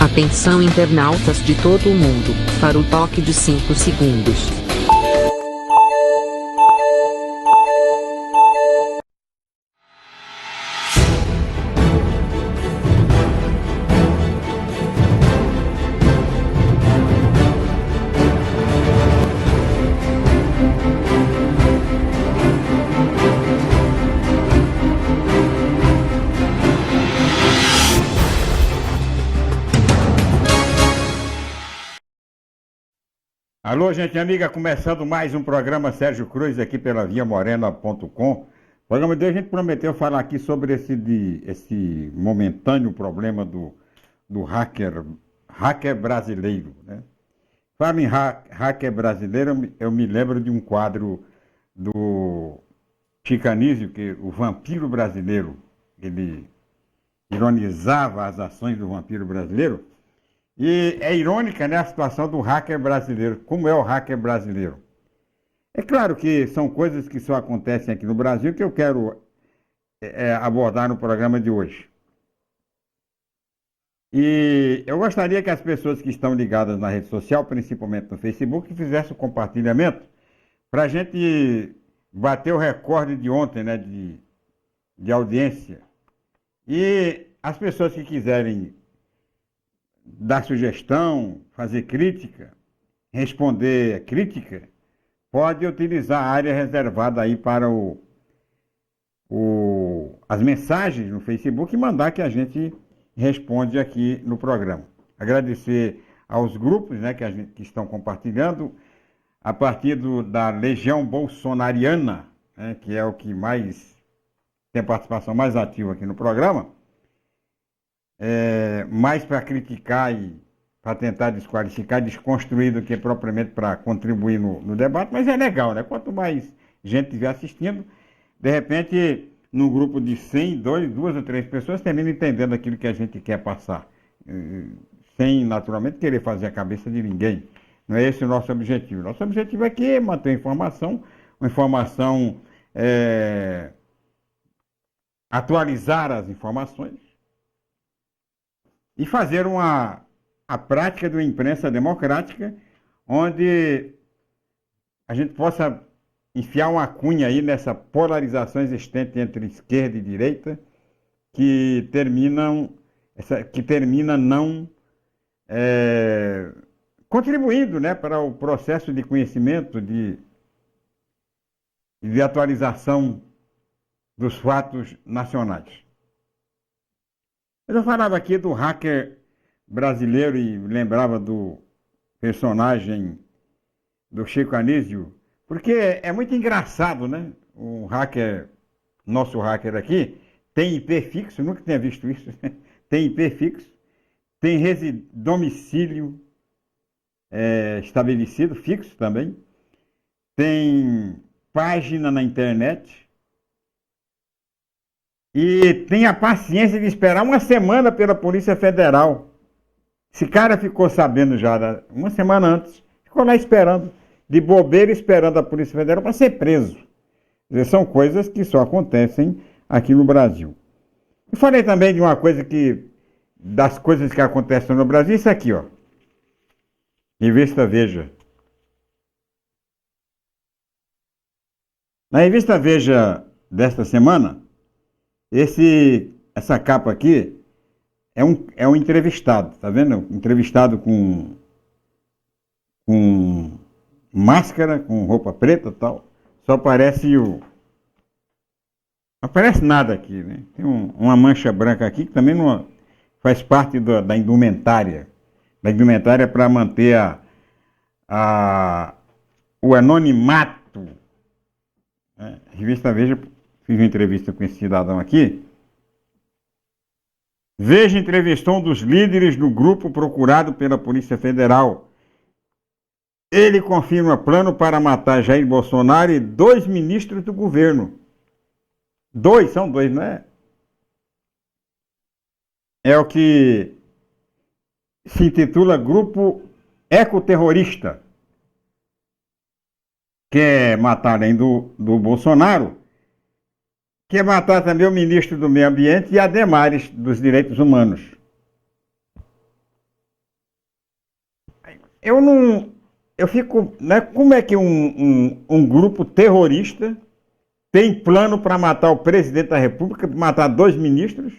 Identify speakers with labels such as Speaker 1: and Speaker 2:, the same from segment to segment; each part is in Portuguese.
Speaker 1: Atenção internautas de todo o mundo, para o toque de 5 segundos.
Speaker 2: Alô, gente amiga, começando mais um programa Sérgio Cruz aqui pela viamorena.com. O programa de hoje a gente prometeu falar aqui sobre esse momentâneo problema do hacker brasileiro, né? Fala em hacker brasileiro, eu me lembro de um quadro do Chico Anísio, que o vampiro brasileiro, ele ironizava as ações do vampiro brasileiro. E é irônica, né, a situação do hacker brasileiro. Como é o hacker brasileiro? É claro que são coisas que só acontecem aqui no Brasil que eu quero abordar no programa de hoje. E eu gostaria que as pessoas que estão ligadas na rede social, principalmente no Facebook, fizessem o compartilhamento para a gente bater o recorde de ontem, né, de audiência. E as pessoas que quiserem dar sugestão, fazer crítica, responder crítica, pode utilizar a área reservada aí para as mensagens no Facebook e mandar que a gente responde aqui no programa. Agradecer aos grupos, né, que estão compartilhando, a partir da Legião Bolsonariana, né, que é o que mais tem participação mais ativa aqui no programa. Mais para criticar e para tentar desqualificar, desconstruir do que propriamente para contribuir no debate, mas é legal, né? Quanto mais gente estiver assistindo, de repente, num grupo de 100, duas ou três pessoas, termina entendendo aquilo que a gente quer passar, sem naturalmente querer fazer a cabeça de ninguém. Não é esse o nosso objetivo. Nosso objetivo aqui é manter a informação, uma informação, atualizar as informações, e fazer a prática de uma imprensa democrática, onde a gente possa enfiar uma cunha aí nessa polarização existente entre esquerda e direita, que termina não contribuindo, né, para o processo de conhecimento, de atualização dos fatos nacionais. Eu falava aqui do hacker brasileiro e lembrava do personagem do Chico Anísio, porque é muito engraçado, né? O hacker, nosso hacker aqui, tem IP fixo, nunca tinha visto isso, tem IP fixo, tem domicílio estabelecido, fixo também, tem página na internet, e tem a paciência de esperar uma semana pela Polícia Federal. Esse cara ficou sabendo já uma semana antes, ficou lá esperando, de bobeira esperando a Polícia Federal para ser preso. Quer dizer, são coisas que só acontecem aqui no Brasil. Eu falei também de uma coisa das coisas que acontecem no Brasil, isso aqui, ó. Revista Veja. Na Revista Veja desta semana, essa capa aqui é um entrevistado, tá vendo? Entrevistado com máscara, com roupa preta e tal. Só aparece não aparece nada aqui, né? Tem uma mancha branca aqui que também não faz parte da indumentária. Da indumentária para manter o anonimato. Né? Revista Veja. Fiz uma entrevista com esse cidadão aqui. Veja entrevistou um dos líderes do grupo procurado pela Polícia Federal. Ele confirma plano para matar Jair Bolsonaro e 2 ministros do governo. São dois, não é? É o que se intitula Grupo ecoterrorista quer matar, além do Bolsonaro, quer matar também o ministro do Meio Ambiente e a Damares dos Direitos Humanos. Eu fico, né, como é que um grupo terrorista tem plano para matar o presidente da República, matar 2 ministros,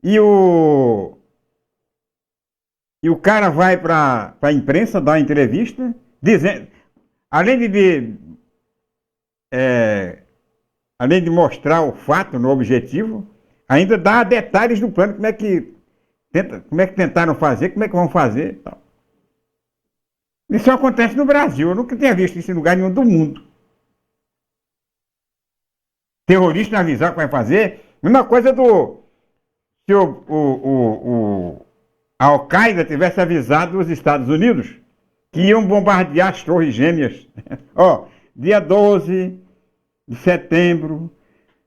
Speaker 2: e o cara vai para a imprensa dar uma entrevista, dizendo, além de mostrar o fato no objetivo, ainda dá detalhes do plano, como é que tentaram fazer, como é que vão fazer e tal. Isso acontece no Brasil, eu nunca tinha visto isso em lugar nenhum do mundo. Terrorista avisar o que vai fazer, mesma coisa se a Al-Qaeda tivesse avisado os Estados Unidos que iam bombardear as Torres Gêmeas. Ó, dia 12 de setembro,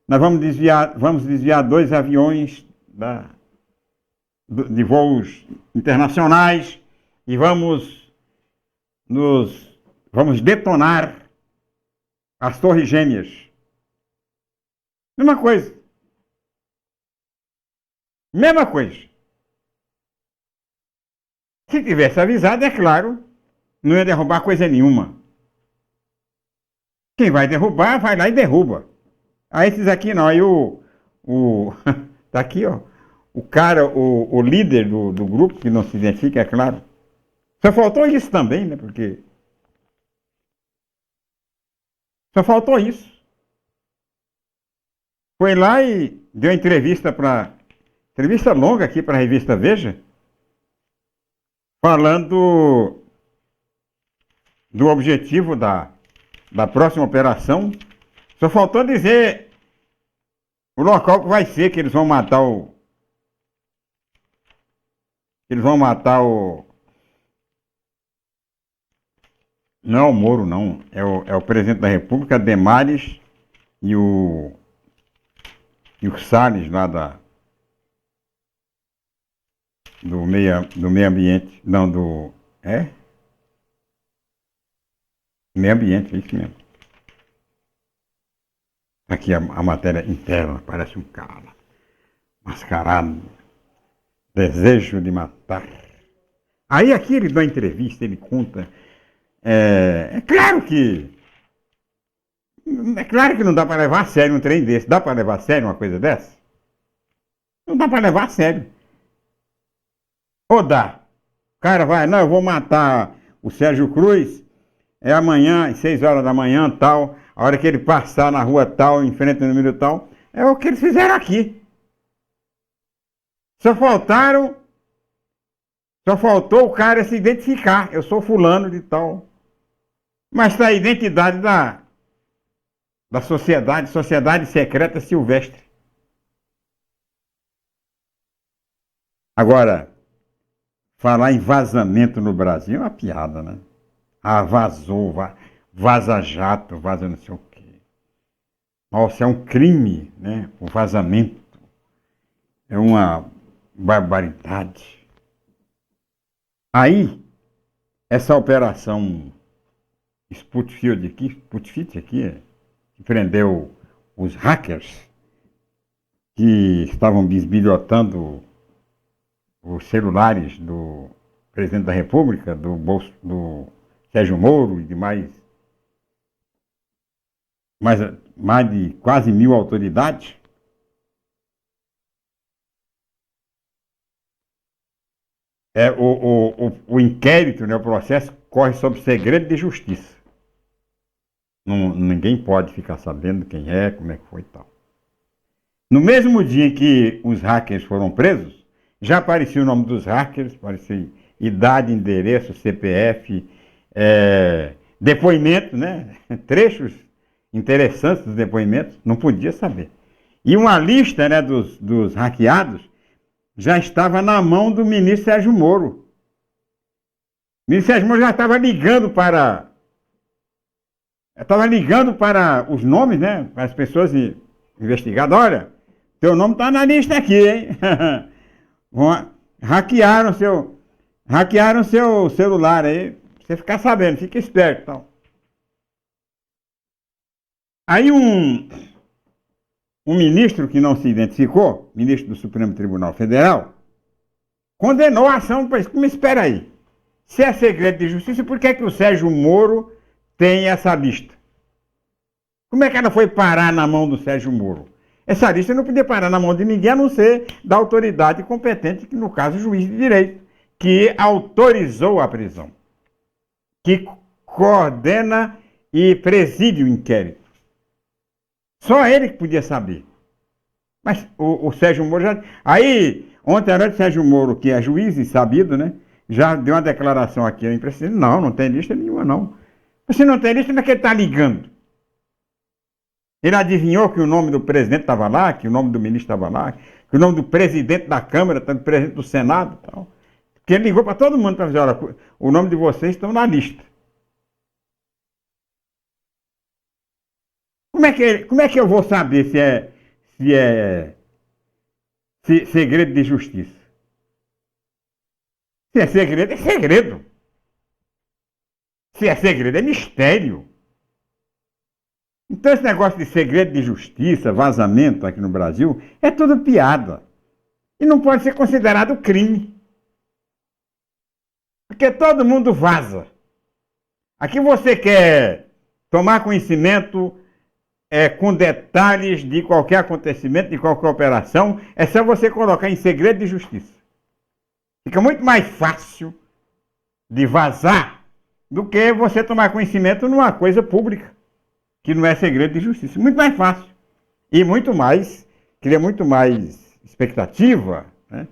Speaker 2: nós vamos desviar 2 aviões de voos internacionais e vamos detonar as Torres Gêmeas. Mesma coisa. Mesma coisa. Se tivesse avisado, é claro, não ia derrubar coisa nenhuma. Quem vai derrubar, vai lá e derruba. Aí esses aqui não, aí tá aqui, ó, o cara, o líder do grupo, que não se identifica, é claro. Só faltou isso também, né, porque... Só faltou isso. Foi lá e deu entrevista longa aqui para a revista Veja, falando do objetivo da próxima operação. Só faltou dizer o local que vai ser, que eles vão matar não é o Moro, não. É o presidente da República, Damares, e o Salles lá do meio ambiente. Não, meio ambiente, é isso mesmo. Aqui a matéria interna, parece um cara mascarado, desejo de matar. Aí aqui ele dá entrevista, ele conta. É claro que não dá para levar a sério um trem desse. Dá para levar a sério uma coisa dessa? Não dá para levar a sério. Ou dá? O cara vai, não, eu vou matar o Sérgio Cruz, é amanhã, às 6 horas da manhã, tal, a hora que ele passar na rua tal, em frente ao número tal, é o que eles fizeram aqui. Só faltou o cara se identificar. Eu sou fulano de tal. Mas está a identidade da sociedade secreta silvestre. Agora, falar em vazamento no Brasil é uma piada, né? Ah, vazou, vaza jato, vaza não sei o quê. Nossa, é um crime, né? O vazamento. É uma barbaridade. Aí, essa operação Sputfit aqui, que prendeu os hackers que estavam bisbilhotando os celulares do presidente da República, do Sérgio Moro e de mais de quase 1.000 autoridades. O inquérito, né, o processo corre sob segredo de justiça. Ninguém pode ficar sabendo quem é, como é que foi e tal. No mesmo dia em que os hackers foram presos, já aparecia o nome dos hackers, aparecia idade, endereço, CPF, depoimento, né? Trechos interessantes dos depoimentos, não podia saber. E uma lista, né, dos hackeados já estava na mão do ministro Sérgio Moro. O ministro Sérgio Moro já estava ligando para os nomes, né, para as pessoas investigadas. Olha, teu nome está na lista aqui, hein? Hackearam Hackearam seu celular aí, pra você ficar sabendo, fica esperto, então. Aí um ministro que não se identificou, ministro do Supremo Tribunal Federal, condenou a ação, mas espera aí. Se é segredo de justiça, por que o Sérgio Moro tem essa lista? Como é que ela foi parar na mão do Sérgio Moro? Essa lista não podia parar na mão de ninguém, a não ser da autoridade competente, que no caso o juiz de direito, que autorizou a prisão, que coordena e preside o inquérito. Só ele que podia saber. Mas o Sérgio Moro já... Aí, ontem à noite, o Sérgio Moro, que é juiz e sabido, né? Já deu uma declaração aqui ao imprensa. Não tem lista nenhuma, não. Se não tem lista, como é que ele está ligando? Ele adivinhou que o nome do presidente estava lá, que o nome do ministro estava lá, que o nome do presidente da Câmara, do presidente do Senado e tal. Que ele ligou para todo mundo para dizer, olha, o nome de vocês estão na lista. Como é que eu vou saber se é segredo de justiça? Se é segredo, é segredo. Se é segredo, é mistério. Então esse negócio de segredo de justiça, vazamento aqui no Brasil, é tudo piada. E não pode ser considerado crime. Porque todo mundo vaza. Aqui você quer tomar conhecimento com detalhes de qualquer acontecimento, de qualquer operação, é só você colocar em segredo de justiça. Fica muito mais fácil de vazar do que você tomar conhecimento numa coisa pública, que não é segredo de justiça. Muito mais fácil. E muito mais, cria muito mais expectativa, né?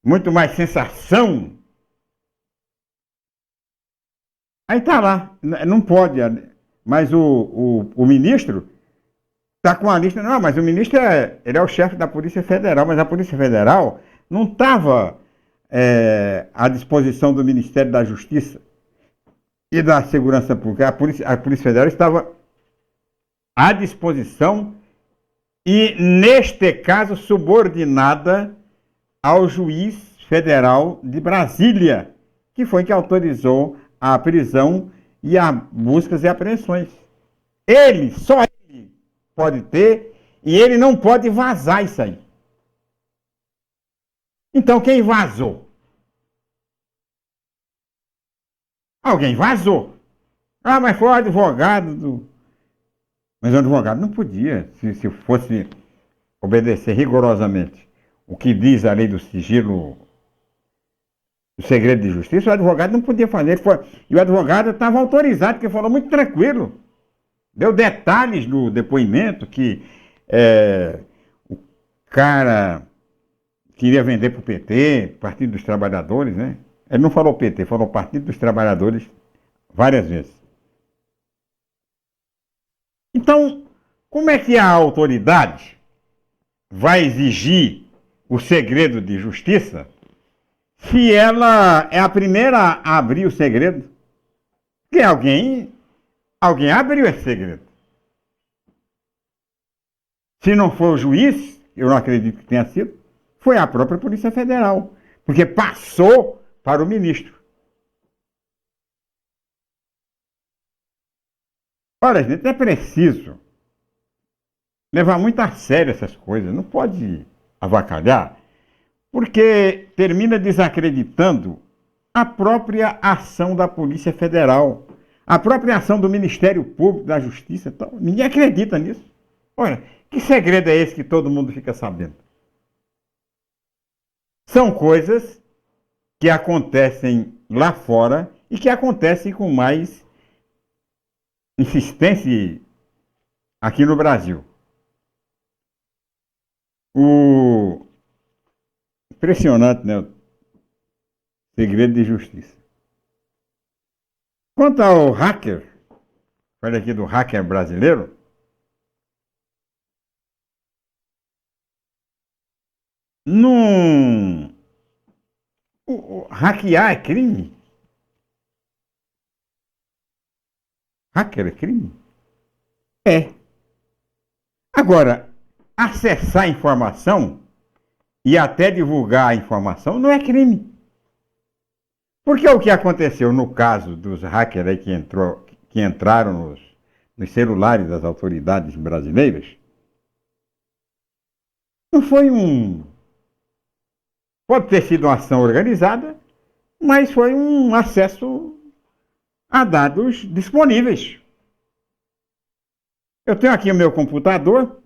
Speaker 2: Muito mais sensação. Aí tá lá, não pode, mas o ministro está com a lista, não, mas o ministro ele é o chefe da Polícia Federal, mas a Polícia Federal não estava à disposição do Ministério da Justiça e da Segurança Pública. A Polícia Federal estava à disposição e, neste caso, subordinada ao juiz federal de Brasília, que foi que autorizou a prisão e a buscas e apreensões. Só ele pode ter, e ele não pode vazar isso aí. Então quem vazou? Alguém vazou. Ah, mas foi o advogado do... Mas o advogado não podia, se fosse obedecer rigorosamente o que diz a lei do sigilo, o segredo de justiça, o advogado não podia fazer. E o advogado estava autorizado, porque falou muito tranquilo. Deu detalhes do depoimento que o cara queria vender para o PT, Partido dos Trabalhadores, né? Ele não falou PT, falou Partido dos Trabalhadores várias vezes. Então, como é que a autoridade vai exigir o segredo de justiça se ela é a primeira a abrir o segredo? Porque alguém abriu esse segredo. Se não for o juiz, eu não acredito que tenha sido, foi a própria Polícia Federal, porque passou para o ministro. Olha, gente, é preciso levar muito a sério essas coisas, não pode avacalhar, porque termina desacreditando a própria ação da Polícia Federal, a própria ação do Ministério Público, da Justiça. Então, ninguém acredita nisso. Olha, que segredo é esse que todo mundo fica sabendo? São coisas que acontecem lá fora e que acontecem com mais insistência aqui no Brasil. Impressionante, né? O segredo de justiça. Quanto ao hacker, olha aqui do hacker brasileiro, hackear é crime? Hacker é crime? É. Agora, acessar a informação e até divulgar a informação não é crime. Porque o que aconteceu no caso dos hackers aí que entraram nos celulares das autoridades brasileiras, não foi um. Pode ter sido uma ação organizada, mas foi um acesso a dados disponíveis. Eu tenho aqui o meu computador,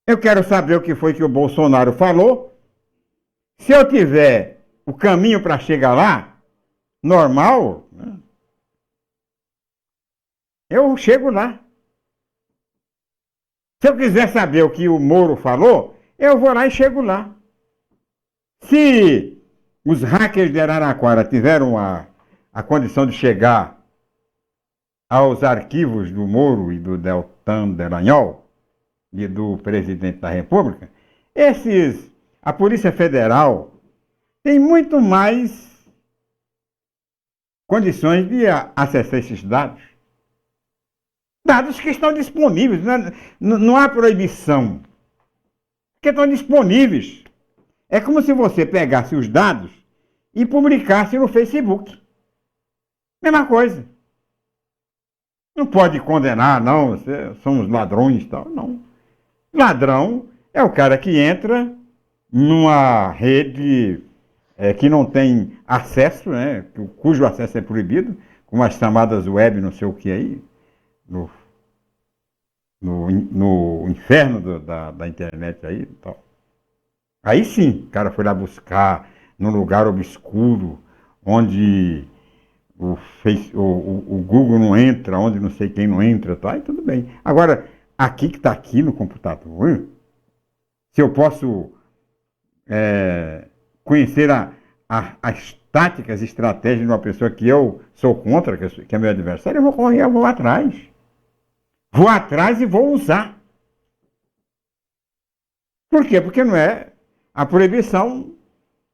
Speaker 2: eu quero saber o que foi que o Bolsonaro falou. Se eu tiver o caminho para chegar lá, normal, né, eu chego lá. Se eu quiser saber o que o Moro falou, eu vou lá e chego lá. Se os hackers de Araraquara tiveram a condição de chegar aos arquivos do Moro e do Deltan Dallagnol e do presidente da República, a Polícia Federal tem muito mais condições de acessar esses dados. Dados que estão disponíveis, não há proibição, porque estão disponíveis. É como se você pegasse os dados e publicasse no Facebook. Mesma coisa. Não pode condenar, não, somos ladrões e tal, não. Ladrão é o cara que entra numa rede que não tem acesso, né, cujo acesso é proibido, com as chamadas web, não sei o que aí, no inferno da internet aí e tal. Aí sim, o cara foi lá buscar num lugar obscuro, onde o Google não entra, onde não sei quem não entra, tá? Aí tudo bem. Agora, aqui que está aqui no computador, se eu posso conhecer as táticas, estratégias de uma pessoa que eu sou contra, que é meu adversário, eu vou correr, eu vou atrás. Vou atrás e vou usar. Por quê? Porque não é. A proibição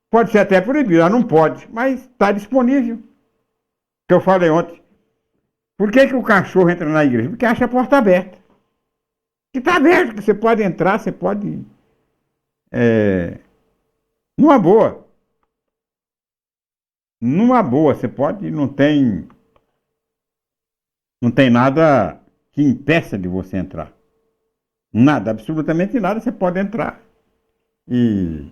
Speaker 2: pode ser até proibida, ela não pode, mas está disponível. Que eu falei ontem. Por que o cachorro entra na igreja? Porque acha a porta aberta. Que está aberta, que você pode entrar, você pode. Numa boa. Numa boa, você pode, não tem nada que impeça de você entrar. Nada, absolutamente nada, você pode entrar. E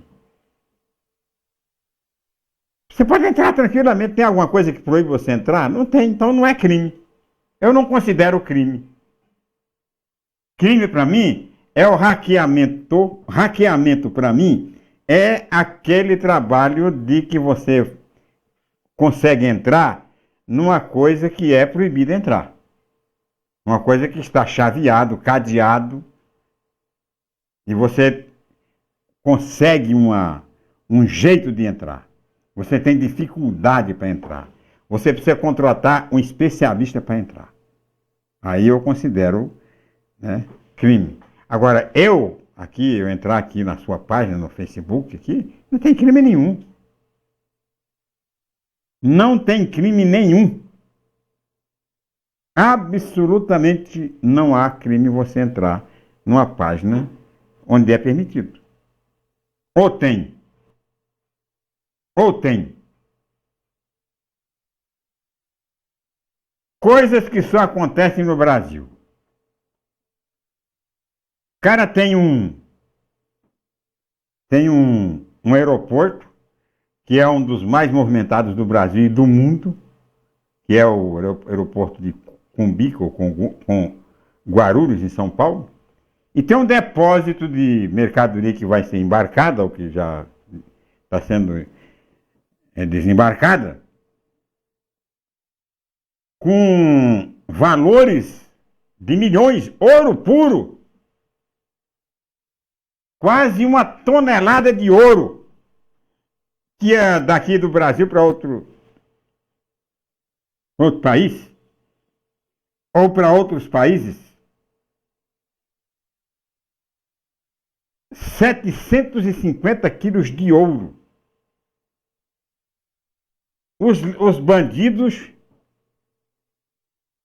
Speaker 2: você pode entrar tranquilamente. Tem alguma coisa que proíbe você entrar? Não tem, então não é crime. Eu não considero crime. Crime para mim é o hackeamento. Hackeamento para mim é aquele trabalho de que você consegue entrar numa coisa que é proibida entrar. Uma coisa que está chaveado, cadeado, e você consegue um jeito de entrar. Você tem dificuldade para entrar. Você precisa contratar um especialista para entrar. Aí eu considero, né, crime. Agora, eu entrar aqui na sua página, no Facebook, aqui, não tem crime nenhum. Não tem crime nenhum. Absolutamente não há crime você entrar numa página onde é permitido. Ou tem. Ou tem. Coisas que só acontecem no Brasil. O cara tem um aeroporto que é um dos mais movimentados do Brasil e do mundo, que é o aeroporto de Cumbica, ou com Guarulhos, em São Paulo. E tem um depósito de mercadoria que vai ser embarcada, ou que já está sendo desembarcada, com valores de milhões, ouro puro. Quase 1 tonelada de ouro, que é daqui do Brasil para outro país, ou para outros países. 750 quilos de ouro. Os bandidos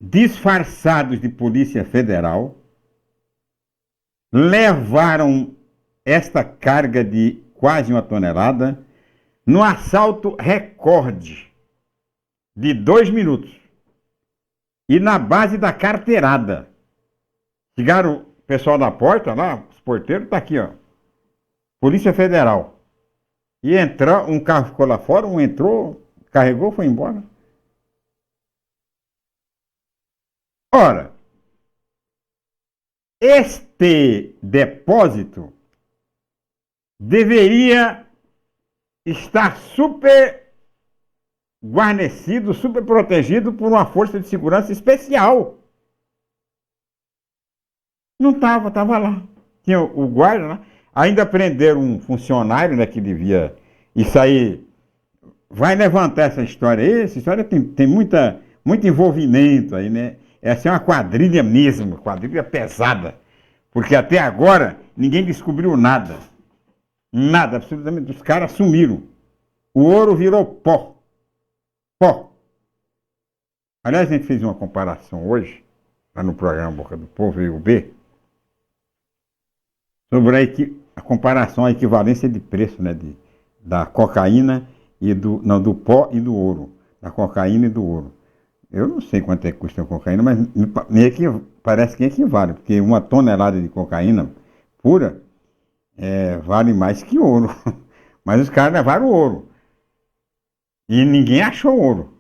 Speaker 2: disfarçados de Polícia Federal levaram esta carga de quase 1 tonelada, no assalto recorde de 2 minutos. E na base da carteirada. Chegaram o pessoal da porta lá, os porteiros, tá aqui, ó. Polícia Federal. E entrou, um carro ficou lá fora, um entrou, carregou, foi embora. Ora, este depósito deveria estar super guarnecido, super protegido por uma força de segurança especial. Não estava lá. Tinha o guarda lá. Ainda prenderam um funcionário, né, que devia... Isso aí vai levantar essa história aí. Essa história tem muito envolvimento aí, né? Essa é uma quadrilha mesmo, quadrilha pesada. Porque até agora ninguém descobriu nada. Nada, absolutamente. Os caras sumiram. O ouro virou pó. Pó. Aliás, a gente fez uma comparação hoje, lá no programa Boca do Povo, UB, sobre a comparação, a equivalência de preço, né, da cocaína e do pó e do ouro. Da cocaína e do ouro. Eu não sei quanto é que custa a cocaína, mas parece que equivale, porque 1 tonelada de cocaína pura vale mais que ouro. Mas os caras levaram ouro. E ninguém achou ouro.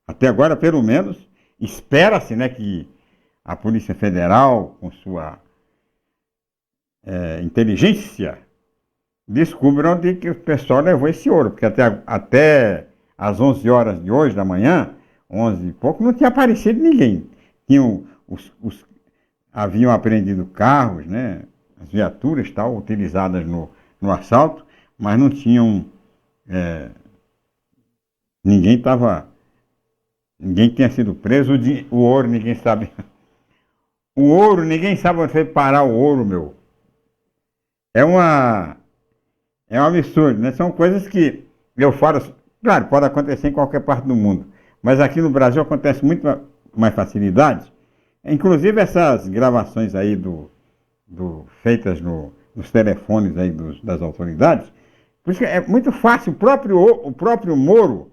Speaker 2: Até agora, pelo menos, espera-se, né, que a Polícia Federal, com sua inteligência, descubra onde que o pessoal levou esse ouro. Porque até às 11 horas de hoje, da manhã, 11 e pouco, não tinha aparecido ninguém. Haviam apreendido carros, né, as viaturas tal, utilizadas no assalto, mas não tinham... Ninguém tinha sido preso. O ouro, ninguém sabe. O ouro, ninguém sabe onde foi parar o ouro, meu. É um absurdo, né? São coisas que eu falo, claro, pode acontecer em qualquer parte do mundo, mas aqui no Brasil acontece muito mais facilidade. Inclusive essas gravações aí feitas nos telefones aí das autoridades, por isso que é muito fácil. O próprio Moro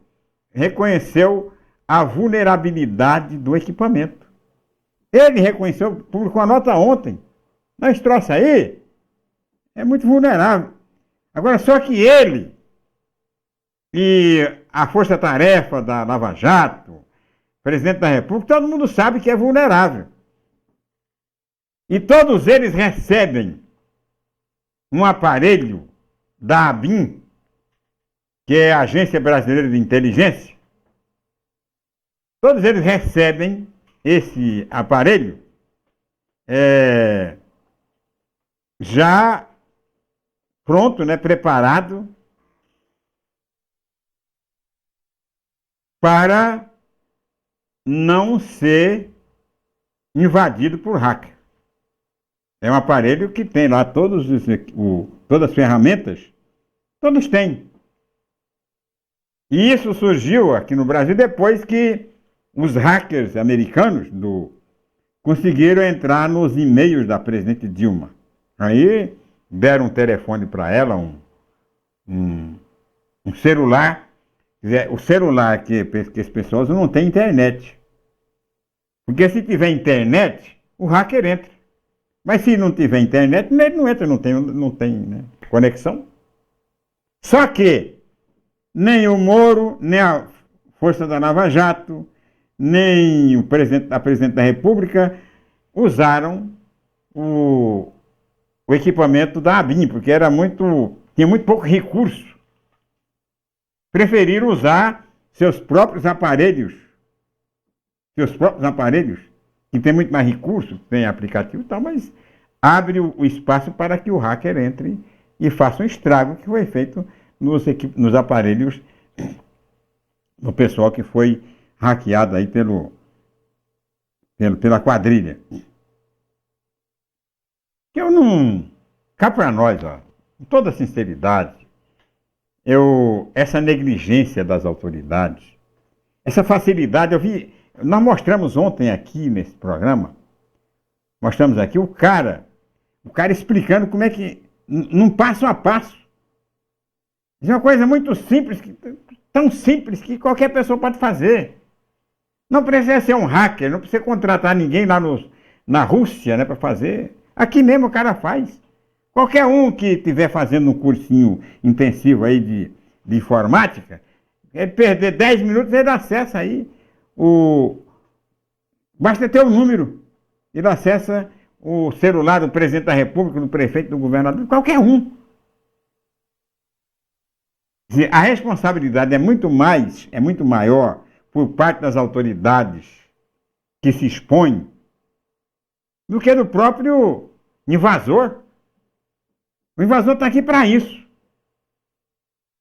Speaker 2: reconheceu a vulnerabilidade do equipamento. Ele reconheceu, publicou a nota ontem. Não, esse troço aí é muito vulnerável. Agora, só que ele e a força-tarefa da Lava Jato, presidente da República, todo mundo sabe que é vulnerável. E todos eles recebem um aparelho da ABIN, que é a Agência Brasileira de Inteligência. Todos eles recebem esse aparelho já pronto, né, preparado para não ser invadido por hacker. É um aparelho que tem lá todas as ferramentas, todos têm. E isso surgiu aqui no Brasil depois que os hackers americanos conseguiram entrar nos e-mails da presidente Dilma. Aí deram um telefone para ela, um celular. O celular que as pessoas não tem internet. Porque se tiver internet, o hacker entra. Mas se não tiver internet, ele não entra, não tem, né, conexão. Só que nem o Moro, nem a força da Lava Jato, nem a presidente da República usaram o equipamento da ABIN, porque tinha muito pouco recurso. Preferiram usar seus próprios aparelhos, que tem muito mais recurso, tem aplicativo e tal, mas abre o espaço para que o hacker entre e faça um estrago que foi feito nos aparelhos do pessoal que foi hackeado aí pela quadrilha. Eu não... Cá para nós, ó, com toda sinceridade, essa negligência das autoridades, essa facilidade, nós mostramos ontem aqui nesse programa, mostramos aqui o cara explicando como é que, num passo a passo, Isso é uma coisa muito simples, tão simples que qualquer pessoa pode fazer. Não precisa ser um hacker, não precisa contratar ninguém lá na Rússia, né, para fazer. Aqui mesmo o cara faz. Qualquer um que estiver fazendo um cursinho intensivo aí de informática, ele perder 10 minutos, ele acessa aí basta ter o número. Ele acessa o celular do presidente da República, do prefeito, do governador, qualquer um. A responsabilidade é muito maior por parte das autoridades que se expõem do que do próprio invasor. O invasor está aqui para isso.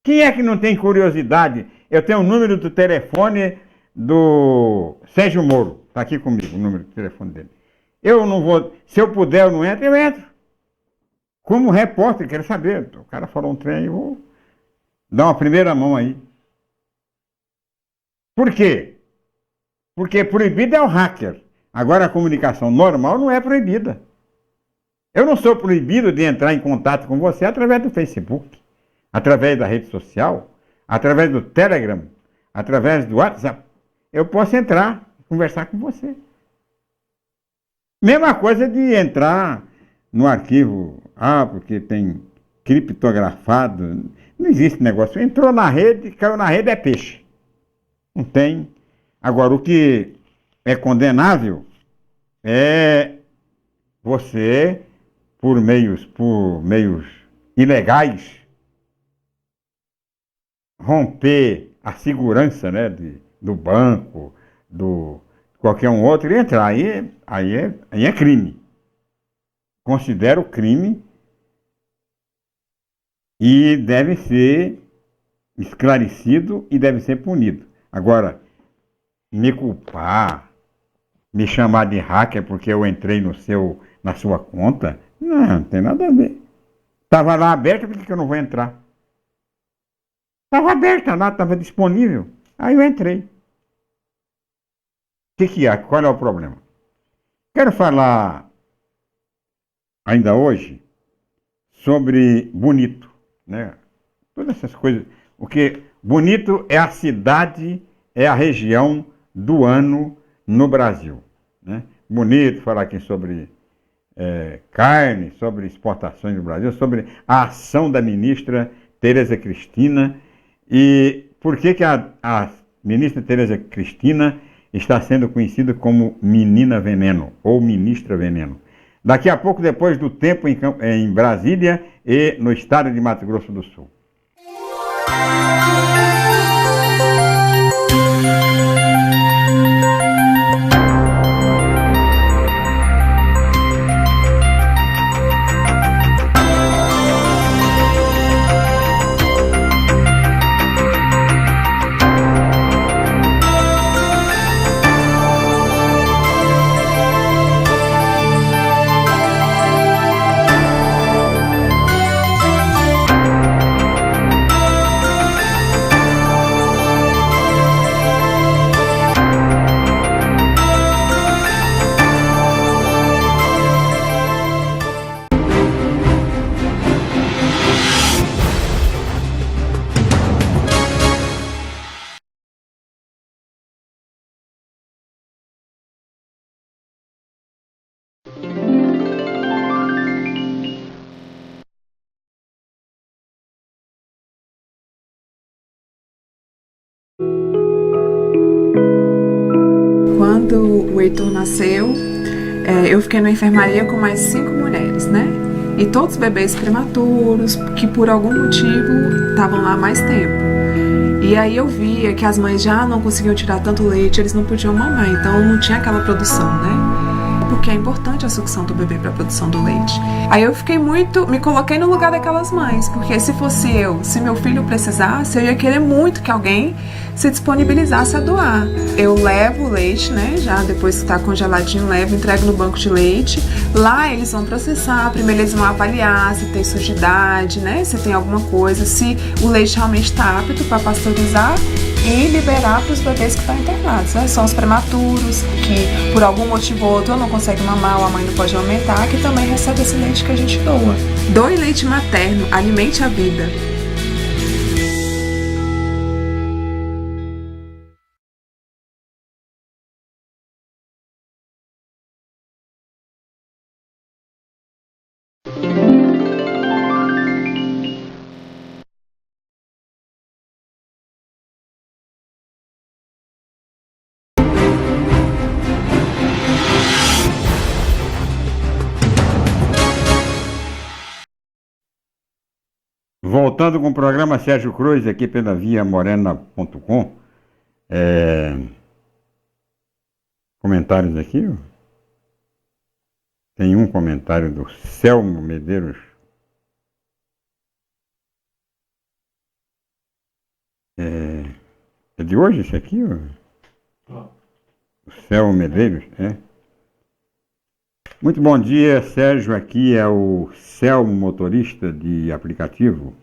Speaker 2: Quem é que não tem curiosidade? Eu tenho o número do telefone do Sérgio Moro. Está aqui comigo o número do telefone dele. Eu não vou, se eu puder, eu não entro, eu entro. Como repórter, quero saber. O cara falou um trem, eu vou dar uma primeira mão aí. Por quê? Porque proibido é o hacker. Agora a comunicação normal não é proibida. Eu não sou proibido de entrar em contato com você através do Facebook, através da rede social, através do Telegram, através do WhatsApp. Eu posso entrar e conversar com você. Mesma coisa de entrar no arquivo, porque tem criptografado. Não existe negócio. Entrou na rede, caiu na rede, é peixe. Não tem. Agora, o que é condenável é você, por meios ilegais, romper a segurança, né, do banco, do qualquer um outro, e entrar. Aí é crime. Considero crime e deve ser esclarecido e deve ser punido. Agora, me culpar, me chamar de hacker porque eu entrei na sua conta, não tem nada a ver. Estava lá aberta, por que eu não vou entrar? Estava aberta lá, estava disponível. Aí eu entrei. O que há? Qual é o problema? Quero falar ainda hoje sobre Bonito, né? Todas essas coisas. Porque Bonito é a cidade, é a região do ano no Brasil, né? Bonito, falar aqui sobre carne, sobre exportações no Brasil, sobre a ação da ministra Tereza Cristina e por que a ministra Tereza Cristina está sendo conhecida como Menina Veneno ou Ministra Veneno. Daqui a pouco, depois do tempo em Brasília e no estado de Mato Grosso do Sul.
Speaker 3: Quando o Heitor nasceu, eu fiquei na enfermaria com mais 5 mulheres, né? E todos bebês prematuros, que por algum motivo estavam lá há mais tempo. E aí eu via que as mães já não conseguiam tirar tanto leite, eles não podiam mamar, então não tinha aquela produção, né? Porque é importante a sucção do bebê para a produção do leite. Aí eu me coloquei no lugar daquelas mães, porque se fosse eu, se meu filho precisasse, eu ia querer muito que alguém se disponibilizasse a doar. Eu levo o leite, né, já depois que está congeladinho, entrego no banco de leite. Lá eles vão processar, primeiro eles vão avaliar se tem sujidade, né, se tem alguma coisa, se o leite realmente está apto para pasteurizar e liberar para os bebês que estão internados, né? São os prematuros, que por algum motivo ou outro não consegue mamar ou a mãe não pode aumentar, que também recebe esse leite que a gente doa. Doe leite materno, alimente a vida.
Speaker 2: Voltando com o programa Sérgio Cruz aqui pela viamorena.com. Comentários aqui. Tem um comentário do Selmo Medeiros. É de hoje esse aqui? O Selmo Medeiros, Muito bom dia, Sérgio. Aqui é o Selmo, motorista de aplicativo.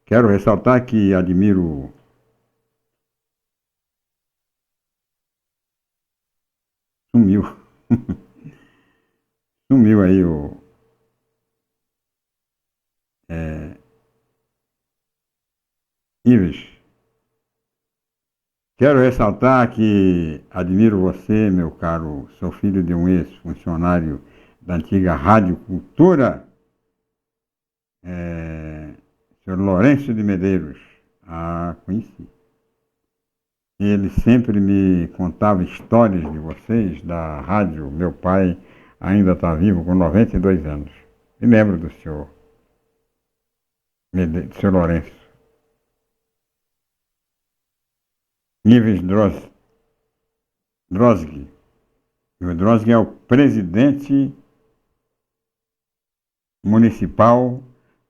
Speaker 2: Quero ressaltar que admiro Sumiu. Sumiu aí o. Ives. Quero ressaltar que admiro você, meu caro. Sou filho de um ex-funcionário da antiga Rádio Cultura, senhor Lourenço de Medeiros. Conheci. Ele sempre me contava histórias de vocês, da rádio. Meu pai ainda está vivo, com 92 anos. Me lembro do senhor Lourenço. Ives Drozg. O Drozg é o presidente municipal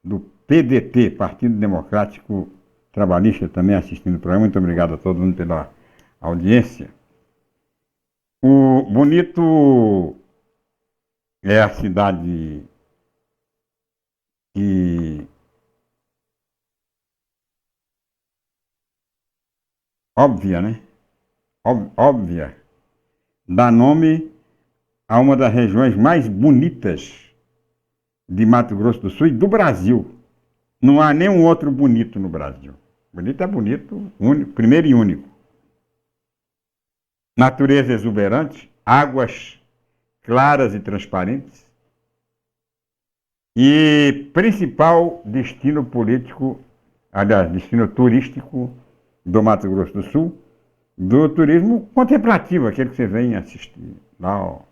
Speaker 2: do PDT, Partido Democrático Trabalhista, também assistindo o programa. Muito obrigado a todo mundo pela audiência. O Bonito é a cidade que óbvia, né? Óbvia, dá nome a uma das regiões mais bonitas de Mato Grosso do Sul e do Brasil. Não há nenhum outro bonito no Brasil. Bonito é bonito, único, primeiro e único. Natureza exuberante, águas claras e transparentes. E principal destino político, aliás, destino turístico do Mato Grosso do Sul, do turismo contemplativo, aquele que você vem assistir lá, ó.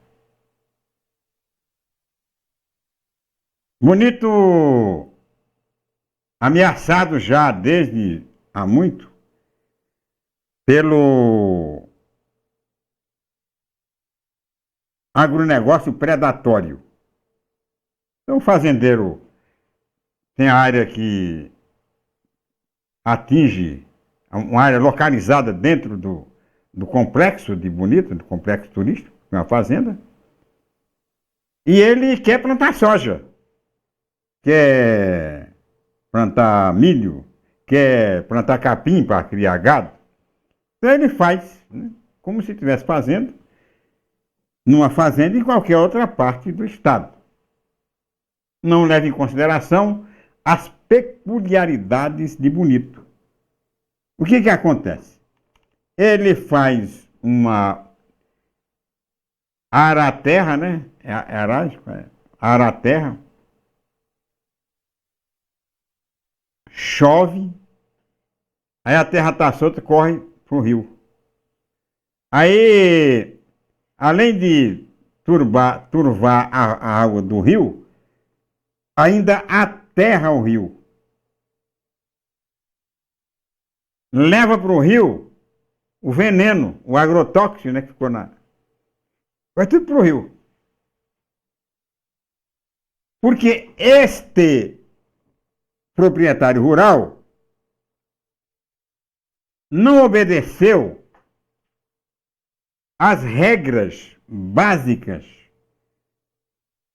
Speaker 2: Bonito, ameaçado já desde há muito pelo agronegócio predatório. Então, o fazendeiro tem a área que atinge, uma área localizada dentro do complexo de Bonito, do complexo turístico, uma fazenda, e ele quer plantar soja, quer plantar milho, quer plantar capim para criar gado. Então ele faz, né, como se estivesse fazendo numa fazenda em qualquer outra parte do estado. Não leva em consideração as peculiaridades de Bonito. O que acontece? Ele faz uma araterra, né? Araterra. Chove. Aí a terra está solta e corre para o rio. Aí, além de turvar a água do rio, ainda aterra o rio. Leva para o rio o veneno, o agrotóxico, né, que ficou na... Vai tudo para o rio. Porque este proprietário rural não obedeceu às regras básicas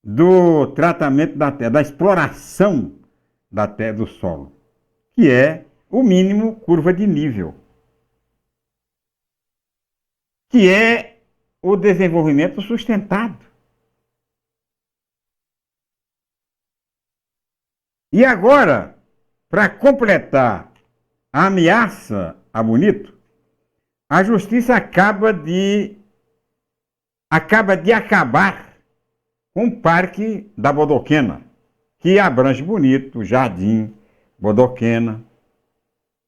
Speaker 2: do tratamento da terra, da exploração da terra, do solo, que é o mínimo curva de nível, que é o desenvolvimento sustentado. E agora, para completar a ameaça a Bonito, a justiça acaba de acabar com o Parque da Bodoquena, que abrange Bonito, Jardim, Bodoquena,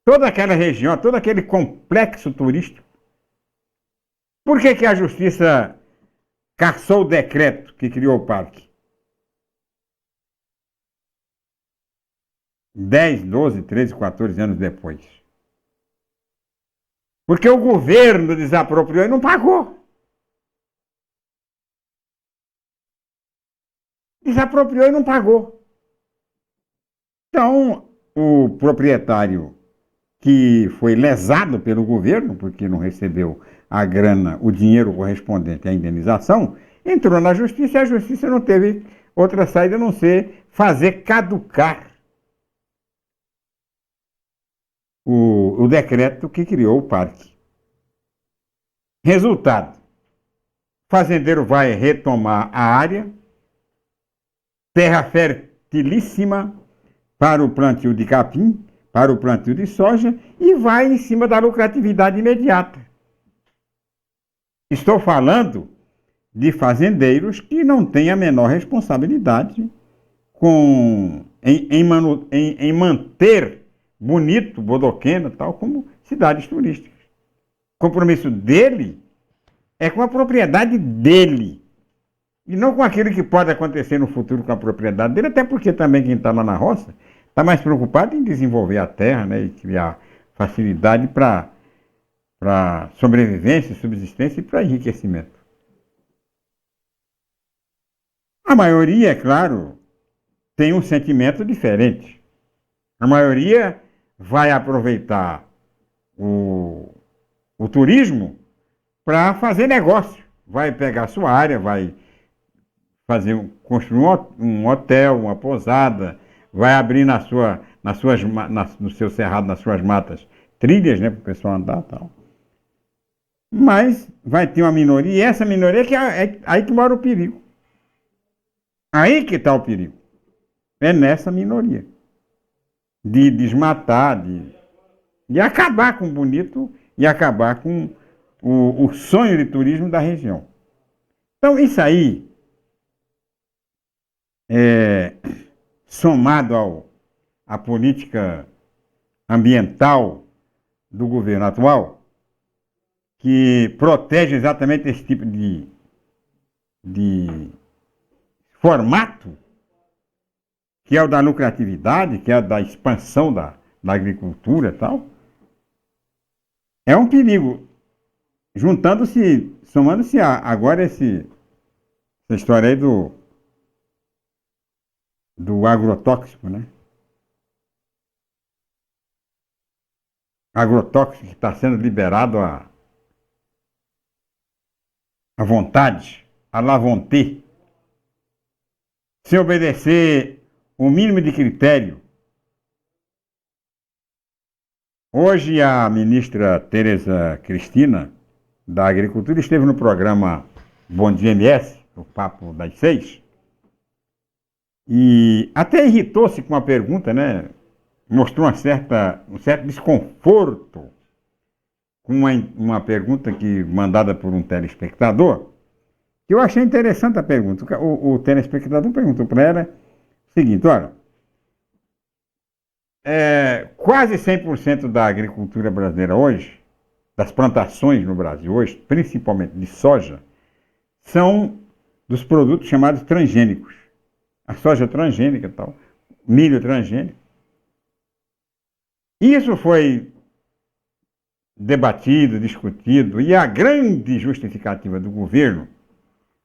Speaker 2: toda aquela região, todo aquele complexo turístico. Por que a justiça cassou o decreto que criou o parque? 10, 12, 13, 14 anos depois. Porque o governo desapropriou e não pagou. Desapropriou e não pagou. Então, o proprietário que foi lesado pelo governo, porque não recebeu a grana, o dinheiro correspondente à indenização, entrou na justiça e a justiça não teve outra saída a não ser fazer caducar o decreto que criou o parque. Resultado: o fazendeiro vai retomar a área, terra fertilíssima para o plantio de capim, para o plantio de soja, e vai em cima da lucratividade imediata. Estou falando de fazendeiros que não têm a menor responsabilidade em manter bonito, Bodoquena, tal, como cidades turísticas. O compromisso dele é com a propriedade dele, e não com aquilo que pode acontecer no futuro com a propriedade dele, até porque também quem está lá na roça está mais preocupado em desenvolver a terra, né, e criar facilidade para sobrevivência, subsistência e para enriquecimento. A maioria, é claro, tem um sentimento diferente. A maioria vai aproveitar o turismo para fazer negócio. Vai pegar sua área, vai construir um hotel, uma pousada, vai abrir no seu cerrado, nas suas matas, trilhas, né, para o pessoal andar e tal. Mas vai ter uma minoria, e essa minoria é aí que mora o perigo. Aí que está o perigo. É nessa minoria. De desmatar, de acabar com o bonito e acabar com o sonho de turismo da região. Então, isso aí, somado à política ambiental do governo atual, que protege exatamente esse tipo de formato, que é o da lucratividade, que é o da expansão da agricultura e tal, é um perigo. Somando-se agora essa história aí do agrotóxico, né? Agrotóxico que está sendo liberado à vontade, à la volonté, sem obedecer o mínimo de critério. Hoje a ministra Tereza Cristina, da Agricultura, esteve no programa Bom Dia MS, o Papo das 6, e até irritou-se com a pergunta, né? Mostrou um certo desconforto com uma pergunta mandada por um telespectador, que eu achei interessante a pergunta. O telespectador perguntou para ela o seguinte: olha, quase 100% da agricultura brasileira hoje, das plantações no Brasil hoje, principalmente de soja, são dos produtos chamados transgênicos. A soja transgênica e tal, milho transgênico. Isso foi debatido, discutido, e a grande justificativa do governo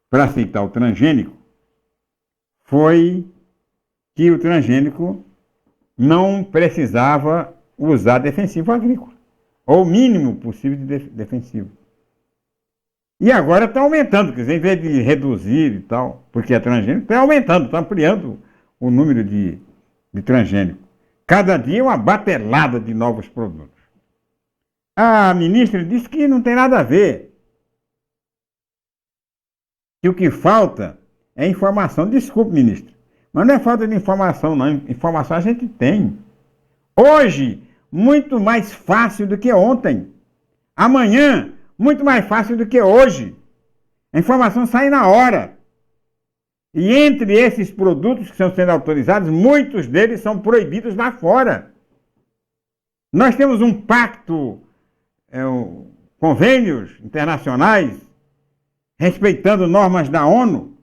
Speaker 2: para aceitar o transgênico foi que o transgênico não precisava usar defensivo agrícola, ou o mínimo possível de defensivo. E agora está aumentando, quer dizer, em vez de reduzir e tal, porque é transgênico, está aumentando, está ampliando o número de transgênico. Cada dia uma batelada de novos produtos. A ministra disse que não tem nada a ver, que o que falta é informação. Desculpe, ministra, mas não é falta de informação, não. Informação a gente tem. Hoje, muito mais fácil do que ontem. Amanhã, muito mais fácil do que hoje. A informação sai na hora. E entre esses produtos que estão sendo autorizados, muitos deles são proibidos lá fora. Nós temos um pacto, convênios internacionais, respeitando normas da ONU,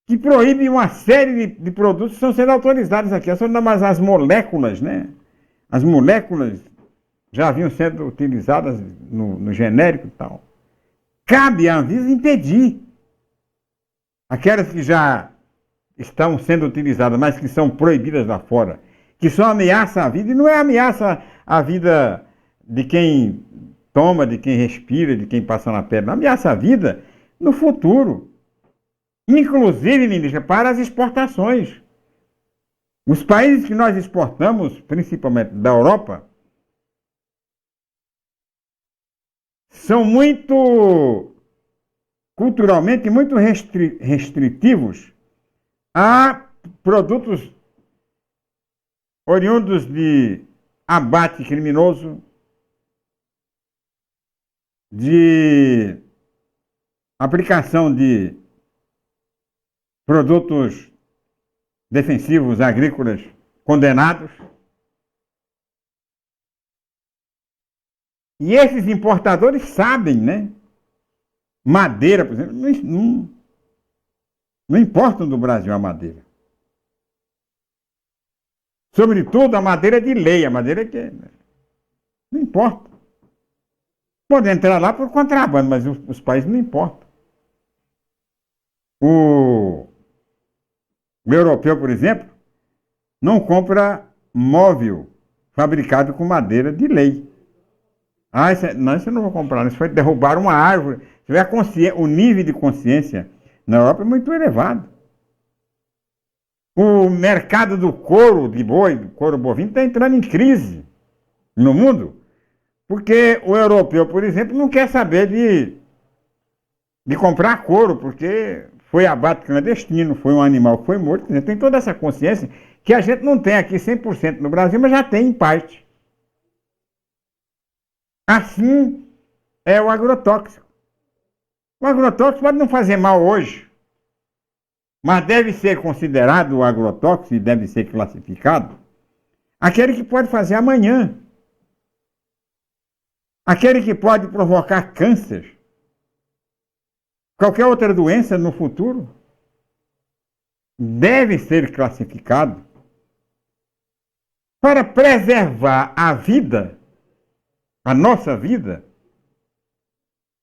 Speaker 2: que proíbe uma série de produtos que estão sendo autorizados aqui. Mas as moléculas, né? As moléculas já haviam sendo utilizadas no genérico e tal. Cabe à Anvisa impedir aquelas que já estão sendo utilizadas, mas que são proibidas lá fora, que só ameaçam a vida, e não é ameaça a vida de quem toma, de quem respira, de quem passa na pele, não ameaça a vida no futuro. Inclusive, ministra, para as exportações. Os países que nós exportamos, principalmente da Europa, são muito, culturalmente, muito restritivos a produtos oriundos de abate criminoso, de aplicação de produtos defensivos agrícolas condenados. E esses importadores sabem, né? Madeira, por exemplo, não importam do Brasil a madeira. Sobretudo a madeira de lei, a madeira que não importa. Pode entrar lá por contrabando, mas os países não importam. O europeu, por exemplo, não compra móvel fabricado com madeira de lei. Ah, isso eu não vou comprar. Isso foi derrubar uma árvore. Você vê o nível de consciência na Europa é muito elevado. O mercado do couro de boi, do couro bovino, está entrando em crise no mundo, porque o europeu, por exemplo, não quer saber de comprar couro, porque foi abate clandestino, foi um animal que foi morto. Tem toda essa consciência que a gente não tem aqui 100% no Brasil, mas já tem em parte. Assim é o agrotóxico. O agrotóxico pode não fazer mal hoje, mas deve ser considerado o agrotóxico e deve ser classificado aquele que pode fazer amanhã. Aquele que pode provocar câncer, qualquer outra doença no futuro, deve ser classificado para preservar a vida, a nossa vida,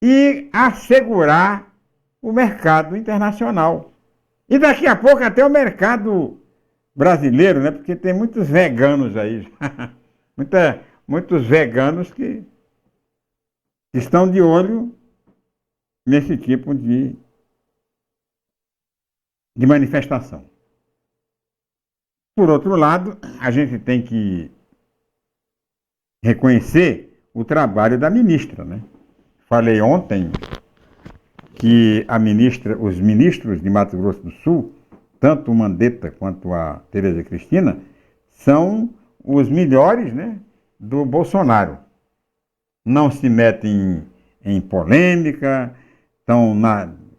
Speaker 2: e assegurar o mercado internacional. E daqui a pouco até o mercado brasileiro, né? Porque tem muitos veganos aí, muitos veganos que estão de olho nesse tipo de manifestação. Por outro lado, a gente tem que reconhecer o trabalho da ministra, né? Falei ontem que os ministros de Mato Grosso do Sul, tanto o Mandetta quanto a Tereza Cristina, são os melhores, né, do Bolsonaro. Não se metem em polêmica, estão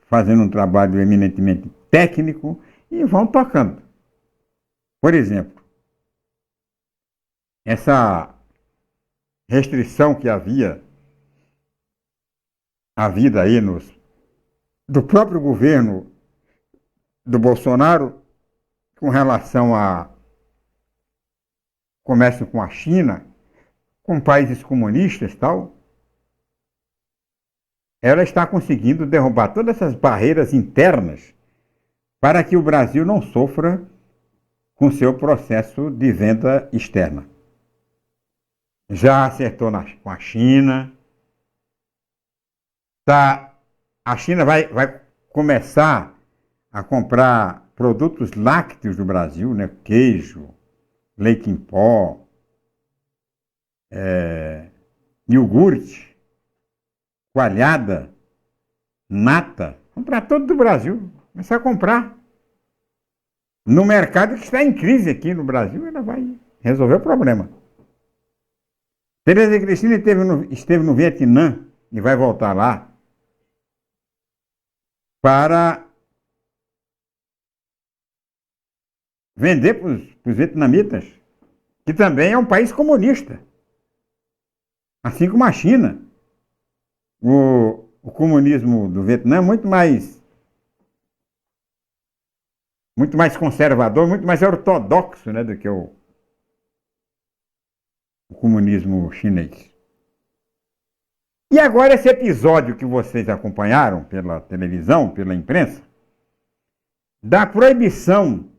Speaker 2: fazendo um trabalho eminentemente técnico e vão tocando. Por exemplo, essa restrição que havia aí do próprio governo do Bolsonaro com relação a comércio com a China, com países comunistas e tal, ela está conseguindo derrubar todas essas barreiras internas para que o Brasil não sofra com seu processo de venda externa. Já acertou com a China. A China vai começar a comprar produtos lácteos do Brasil, né? Queijo, leite em pó, iogurte, coalhada, nata, comprar todo do Brasil, começar a comprar. No mercado que está em crise aqui no Brasil, ela vai resolver o problema. Tereza Cristina esteve no Vietnã e vai voltar lá para vender para os vietnamitas, que também é um país comunista, assim como a China. O comunismo do Vietnã é muito mais muito mais conservador, muito mais ortodoxo, né, do que o comunismo chinês. E agora esse episódio que vocês acompanharam pela televisão, pela imprensa, da proibição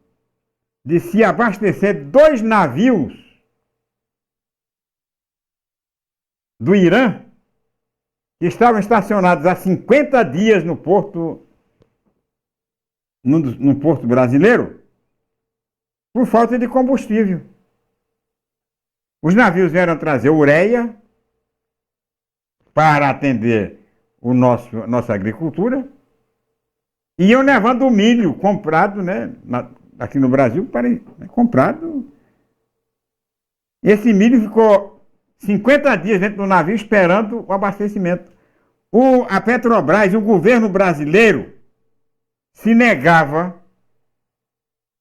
Speaker 2: de se abastecer 2 navios do Irã, que estavam estacionados há 50 dias no porto brasileiro, por falta de combustível. Os navios vieram trazer ureia para atender nossa agricultura, e iam levando o milho comprado, né, aqui no Brasil, comprado. Esse milho ficou 50 dias dentro do navio esperando o abastecimento. A Petrobras, o governo brasileiro, se negava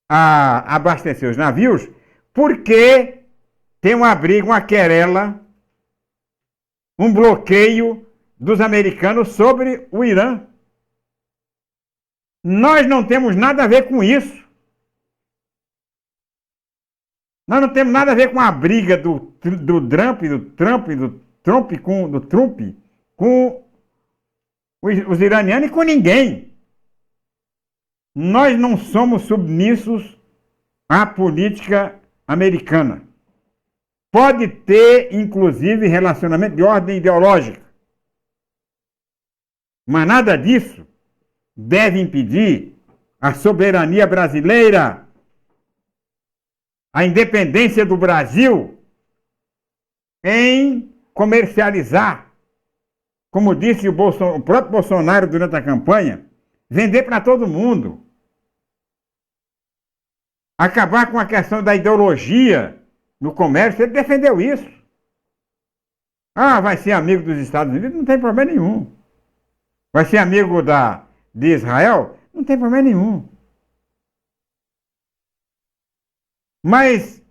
Speaker 2: a abastecer os navios porque tem uma briga, uma querela, um bloqueio dos americanos sobre o Irã. Nós não temos nada a ver com isso. Nós não temos nada a ver com a briga do Trump com os iranianos e com ninguém. Nós não somos submissos à política americana. Pode ter, inclusive, relacionamento de ordem ideológica. Mas nada disso deve impedir a soberania brasileira, a independência do Brasil em comercializar, como disse o próprio Bolsonaro durante a campanha, vender para todo mundo. Acabar com a questão da ideologia no comércio, ele defendeu isso. Ah, vai ser amigo dos Estados Unidos? Não tem problema nenhum. Vai ser amigo de Israel? Não tem problema nenhum. Mas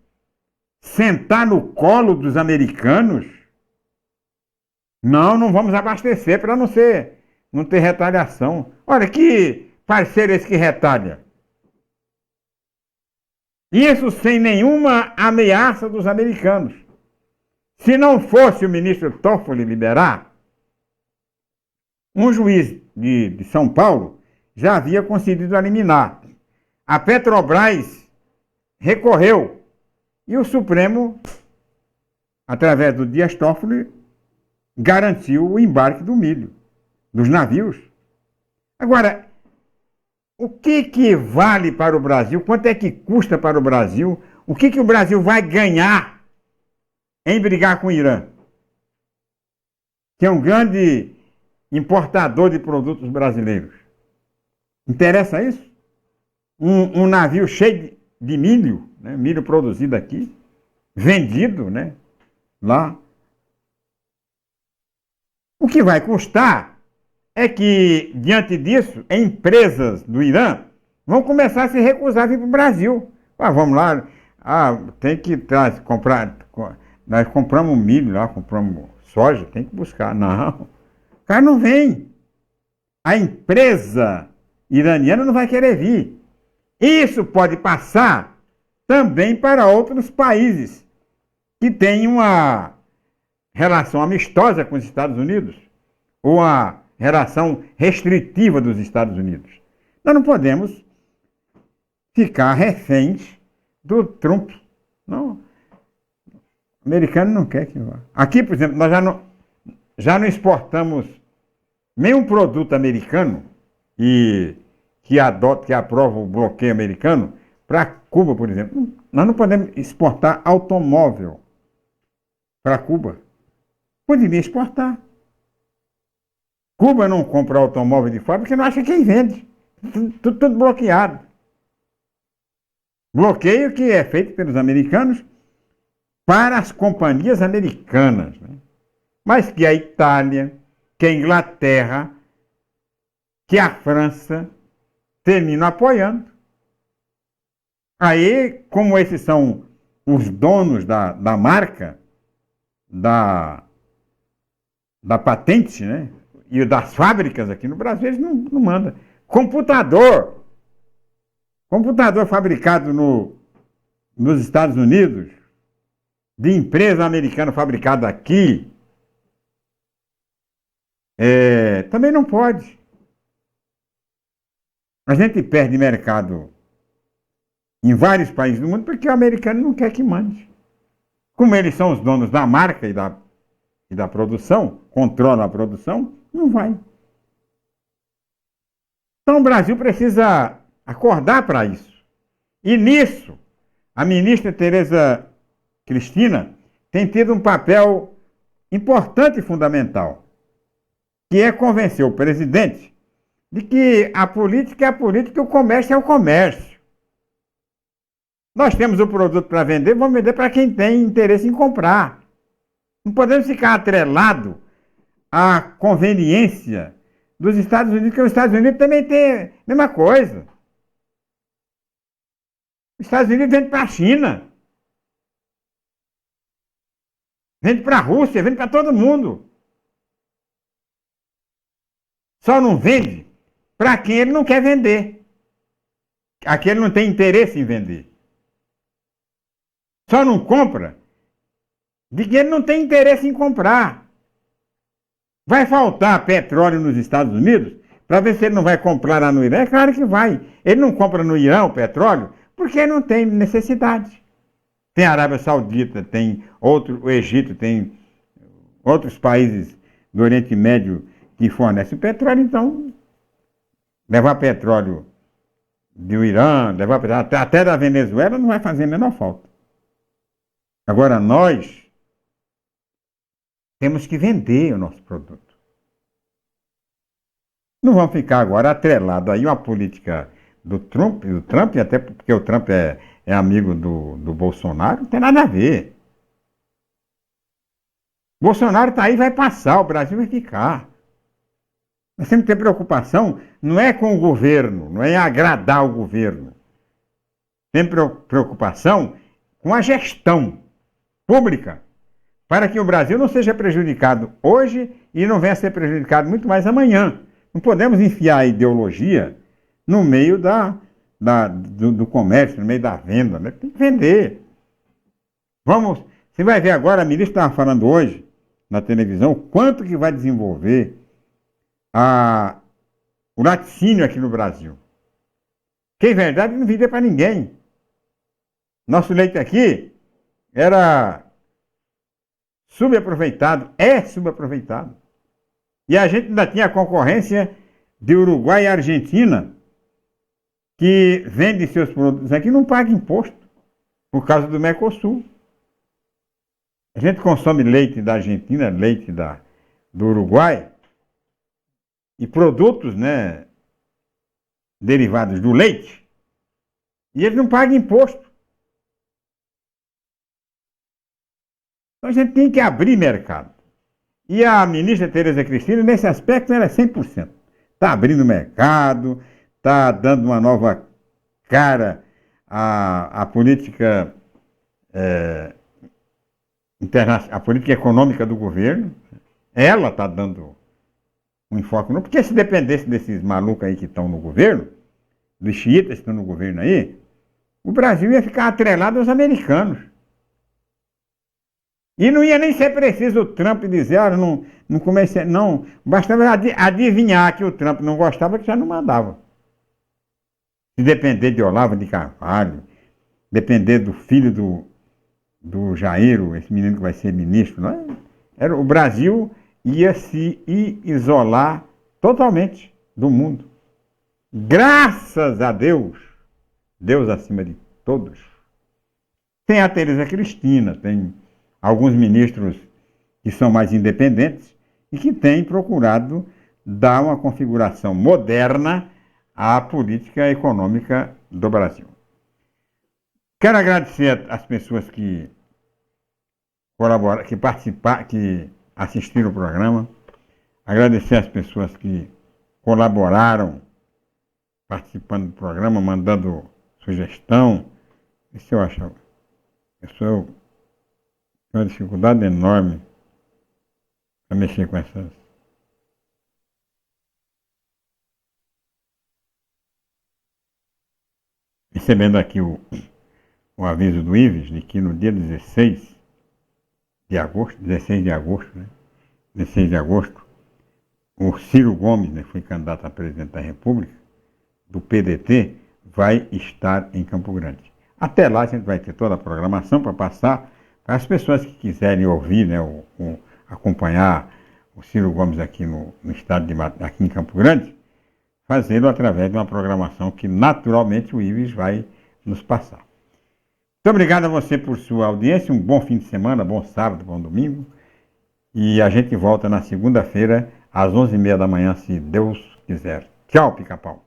Speaker 2: sentar no colo dos americanos? Não vamos abastecer para não ter retaliação. Olha, que parceiro esse que retalha. Isso sem nenhuma ameaça dos americanos. Se não fosse o ministro Toffoli liberar, um juiz de São Paulo já havia concedido a liminar. A Petrobras recorreu e o Supremo, através do Dias Toffoli, garantiu o embarque do milho, dos navios. Agora, o que vale para o Brasil? Quanto é que custa para o Brasil? O que o Brasil vai ganhar em brigar com o Irã? Que é um grande importador de produtos brasileiros. Interessa isso? Um navio cheio de milho, né? Milho produzido aqui, vendido, né? Lá. O que vai custar é que, diante disso, empresas do Irã vão começar a se recusar a vir para o Brasil. Ah, vamos lá, tem que comprar. Nós compramos milho lá, compramos soja, tem que buscar. Não, o cara não vem. A empresa iraniana não vai querer vir. Isso pode passar também para outros países que têm uma relação amistosa com os Estados Unidos, ou a relação restritiva dos Estados Unidos. Nós não podemos ficar reféns do Trump. Não. O americano não quer que vá. Aqui, por exemplo, nós já não exportamos nenhum produto americano que aprova o bloqueio americano para Cuba, por exemplo. Nós não podemos exportar automóvel para Cuba. Poderia exportar. Cuba não compra automóvel de fora porque não acha quem vende. Tudo bloqueado. Bloqueio que é feito pelos americanos para as companhias americanas, né? Mas que a Itália, que a Inglaterra, que a França terminam apoiando. Aí, como esses são os donos da marca, da patente, né? E das fábricas aqui no Brasil, eles não mandam. Computador Computador fabricado nos Estados Unidos, de empresa americana fabricada aqui, também não pode. A gente perde mercado em vários países do mundo porque o americano não quer que mande. Como eles são os donos da marca e da produção, controlam a produção, não vai. Então o Brasil precisa acordar para isso. E nisso, a ministra Tereza Cristina tem tido um papel importante e fundamental, que é convencer o presidente de que a política é a política e o comércio é o comércio. Nós temos o produto para vender, vamos vender para quem tem interesse em comprar. Não podemos ficar atrelado à conveniência dos Estados Unidos, porque os Estados Unidos também tem a mesma coisa. Os Estados Unidos vendem para a China, vende para a Rússia, vende para todo mundo. Só não vende para quem ele não quer vender. A quem ele não tem interesse em vender. Só não compra de quem ele não tem interesse em comprar. Vai faltar petróleo nos Estados Unidos para ver se ele não vai comprar lá no Irã? É claro que vai. Ele não compra no Irã o petróleo porque não tem necessidade. Tem a Arábia Saudita, tem o Egito, tem outros países do Oriente Médio que fornecem petróleo, então levar petróleo do Irã, levar petróleo até da Venezuela não vai fazer a menor falta. Agora nós temos que vender o nosso produto. Não vamos ficar agora atrelado aí uma política do Trump, até porque o Trump é amigo do Bolsonaro, não tem nada a ver. Bolsonaro está aí, vai passar, o Brasil vai ficar. Nós temos que ter preocupação, não é com o governo, não é em agradar o governo. Tem preocupação com a gestão pública, para que o Brasil não seja prejudicado hoje e não venha a ser prejudicado muito mais amanhã. Não podemos enfiar a ideologia no meio do comércio, no meio da venda, né? Tem que vender. Você vai ver agora, a ministra estava falando hoje na televisão, o quanto que vai desenvolver o laticínio aqui no Brasil. Que em verdade não vendia para ninguém. Nosso leite aqui era subaproveitado, é subaproveitado. E a gente ainda tinha a concorrência de Uruguai e Argentina, que vende seus produtos aqui e não paga imposto, por causa do Mercosul. A gente consome leite da Argentina, leite do Uruguai, e produtos, né, derivados do leite, e eles não pagam imposto. Então a gente tem que abrir mercado. E a ministra Tereza Cristina, nesse aspecto, ela é 100%. Está abrindo mercado, está dando uma nova cara à política a política econômica do governo. Ela está dando um enfoque novo, porque se dependesse desses malucos aí que estão no governo, dos xiitas que estão no governo aí, o Brasil ia ficar atrelado aos americanos. E não ia nem ser preciso o Trump dizer, olha, não comecei, não, bastava adivinhar que o Trump não gostava, que já não mandava. Se depender de Olavo de Carvalho, depender do filho do Jair, esse menino que vai ser ministro, não é? O Brasil ia se isolar totalmente do mundo. Graças a Deus, Deus acima de todos. Tem a Tereza Cristina, tem alguns ministros que são mais independentes e que têm procurado dar uma configuração moderna à política econômica do Brasil. Quero agradecer às pessoas que colaboraram, que participaram, que assistiram o programa. Agradecer às pessoas que colaboraram participando do programa, mandando sugestão. Isso eu acho. Eu tenho uma dificuldade enorme para mexer com essas. recebendo aqui o aviso do Ives de que no dia 16 de agosto, né? 16 de agosto, o Ciro Gomes, né, foi candidato a presidente da República, do PDT, vai estar em Campo Grande. Até lá a gente vai ter toda a programação para passar para as pessoas que quiserem ouvir, né, acompanhar o Ciro Gomes aqui no estado aqui em Campo Grande, fazê-lo através de uma programação que naturalmente o Ives vai nos passar. Muito obrigado a você por sua audiência, um bom fim de semana, bom sábado, bom domingo, e a gente volta na segunda-feira às 11h30 da manhã, se Deus quiser. Tchau, Pica-Pau.